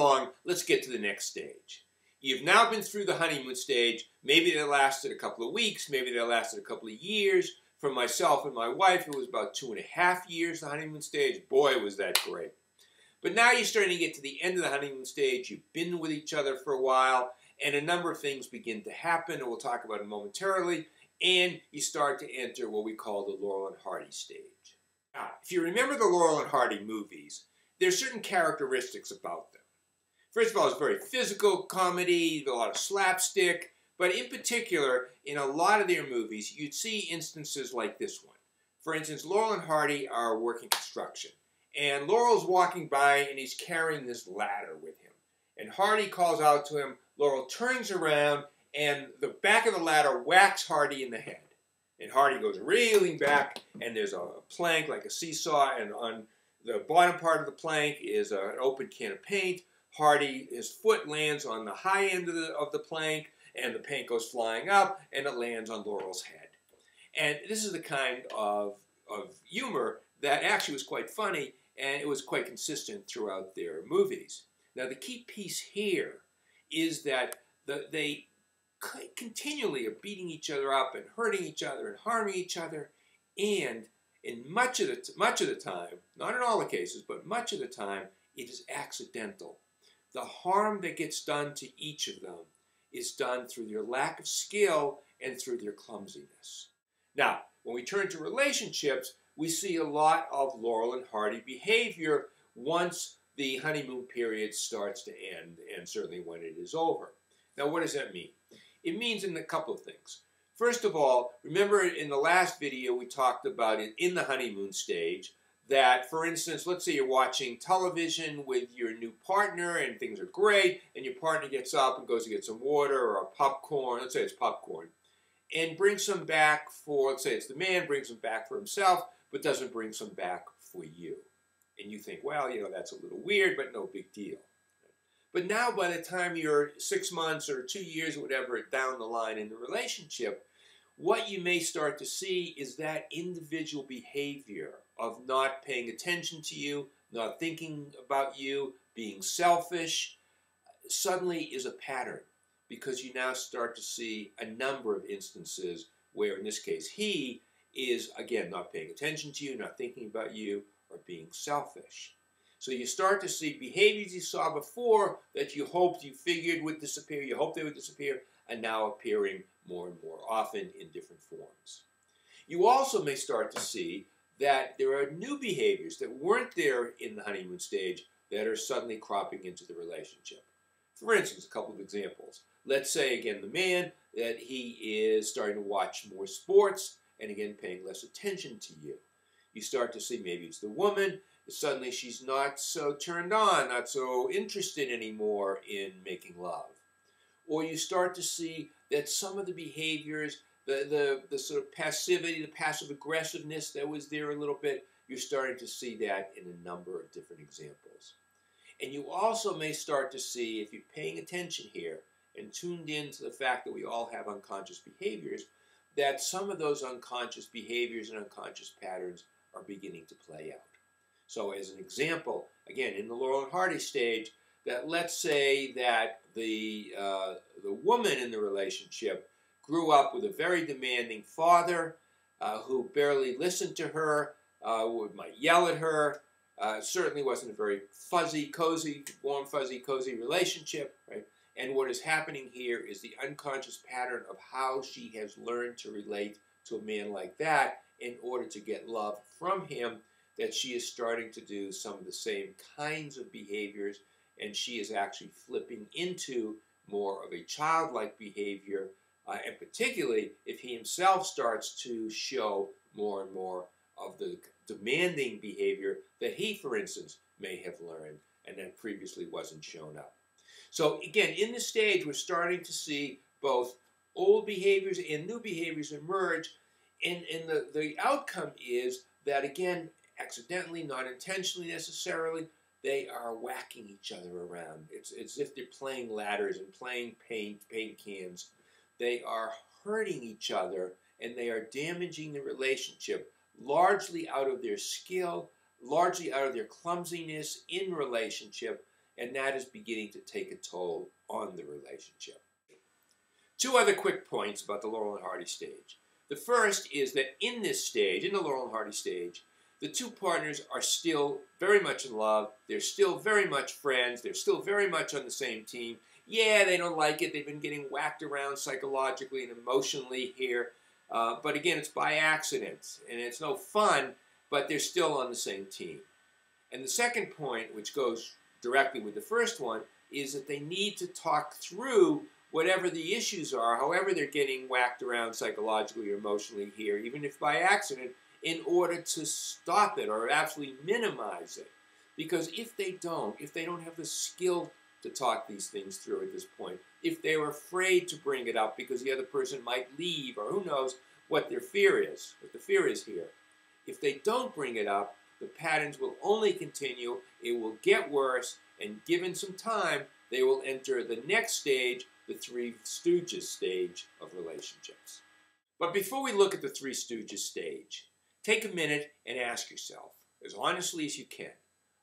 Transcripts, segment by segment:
along, let's get to the next stage. You've now been through the honeymoon stage. Maybe that lasted a couple of weeks. Maybe that lasted a couple of years. For myself and my wife, it was about 2.5 years, the honeymoon stage. Boy, was that great. But now you're starting to get to the end of the honeymoon stage. You've been with each other for a while, and a number of things begin to happen, and we'll talk about it momentarily. And you start to enter what we call the Laurel and Hardy stage. Now, if you remember the Laurel and Hardy movies, there's certain characteristics about them. First of all, it's very physical comedy, a lot of slapstick, but in particular, in a lot of their movies, you'd see instances like this one. For instance, Laurel and Hardy are working construction, and Laurel's walking by and he's carrying this ladder with him. And Hardy calls out to him, Laurel turns around, and the back of the ladder whacks Hardy in the head. And Hardy goes reeling back, and there's a plank like a seesaw, and on the bottom part of the plank is an open can of paint. Hardy, his foot lands on the high end of the plank, and the paint goes flying up, and it lands on Laurel's head. And this is the kind of humor that actually was quite funny, and it was quite consistent throughout their movies. Now, the key piece here is that they continually are beating each other up and hurting each other and harming each other, and in much of the time, not in all the cases, but much of the time, it is accidental. The harm that gets done to each of them is done through their lack of skill and through their clumsiness. Now, when we turn to relationships, we see a lot of Laurel and Hardy behavior once the honeymoon period starts to end, and certainly when it is over. Now, what does that mean? It means in a couple of things. First of all, remember in the last video we talked about it in the honeymoon stage, that, for instance, let's say you're watching television with your new partner and things are great, and your partner gets up and goes to get some water or a popcorn, let's say it's popcorn, and brings some back for, let's say it's the man, brings some back for himself, but doesn't bring some back for you. And you think, well, you know, that's a little weird, but no big deal. But now by the time you're 6 months or 2 years or whatever down the line in the relationship, what you may start to see is that individual behavior of not paying attention to you, not thinking about you, being selfish, suddenly is a pattern, because you now start to see a number of instances where, in this case, he is, again, not paying attention to you, not thinking about you, or being selfish. So you start to see behaviors you saw before that you hoped, you figured would disappear, you hoped they would disappear, and now appearing more and more often in different forms. You also may start to see that there are new behaviors that weren't there in the honeymoon stage that are suddenly cropping into the relationship. For instance, a couple of examples. Let's say, again, the man, that he is starting to watch more sports and, again, paying less attention to you. You start to see maybe it's the woman, suddenly she's not so turned on, not so interested anymore in making love. Or you start to see that some of the behaviors, the sort of passivity, the passive aggressiveness that was there a little bit, you're starting to see that in a number of different examples. And you also may start to see, if you're paying attention here and tuned in to the fact that we all have unconscious behaviors, that some of those unconscious behaviors and unconscious patterns are beginning to play out. So as an example, again, in the Laurel and Hardy stage, that let's say that the woman in the relationship grew up with a very demanding father who barely listened to her, might yell at her, certainly wasn't a very fuzzy, cozy, warm, fuzzy, cozy relationship, right? And what is happening here is the unconscious pattern of how she has learned to relate to a man like that in order to get love from him, that she is starting to do some of the same kinds of behaviors, and she is actually flipping into more of a childlike behavior, and particularly if he himself starts to show more and more of the demanding behavior that he, for instance, may have learned and that previously wasn't shown up. So again, in this stage, we're starting to see both old behaviors and new behaviors emerge, and the outcome is that, again, accidentally, not intentionally necessarily, they are whacking each other around. It's as if they're playing ladders and playing paint cans. They are hurting each other, and they are damaging the relationship, largely out of their skill, largely out of their clumsiness in relationship, and that is beginning to take a toll on the relationship. Two other quick points about the Laurel and Hardy stage. The first is that in this stage, in the Laurel and Hardy stage, the two partners are still very much in love. They're still very much friends. They're still very much on the same team. Yeah, they don't like it. They've been getting whacked around psychologically and emotionally here. But again, it's by accident, and it's no fun, but they're still on the same team. And the second point, which goes directly with the first one, is that they need to talk through whatever the issues are, however they're getting whacked around psychologically or emotionally here, even if by accident, in order to stop it or absolutely minimize it. Because if they don't have the skill to talk these things through at this point, if they're afraid to bring it up because the other person might leave, or who knows what their fear is, what the fear is here. If they don't bring it up, the patterns will only continue, it will get worse, and given some time, they will enter the next stage, the Three Stooges stage of relationships. But before we look at the Three Stooges stage, take a minute and ask yourself, as honestly as you can,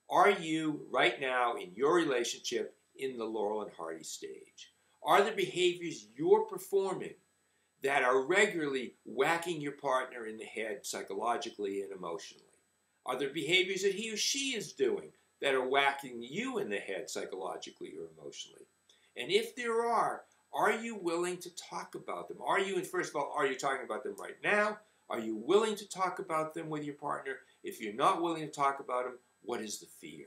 are you right now in your relationship in the Laurel and Hardy stage? Are the behaviors you're performing that are regularly whacking your partner in the head psychologically and emotionally? Are there behaviors that he or she is doing that are whacking you in the head psychologically or emotionally? And if there are you willing to talk about them? First of all, are you talking about them right now? Are you willing to talk about them with your partner? If you're not willing to talk about them, what is the fear?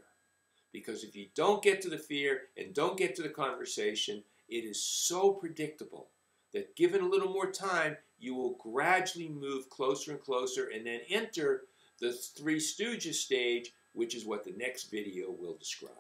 Because if you don't get to the fear and don't get to the conversation, it is so predictable that given a little more time, you will gradually move closer and closer and then enter the Three Stooges stage, which is what the next video will describe.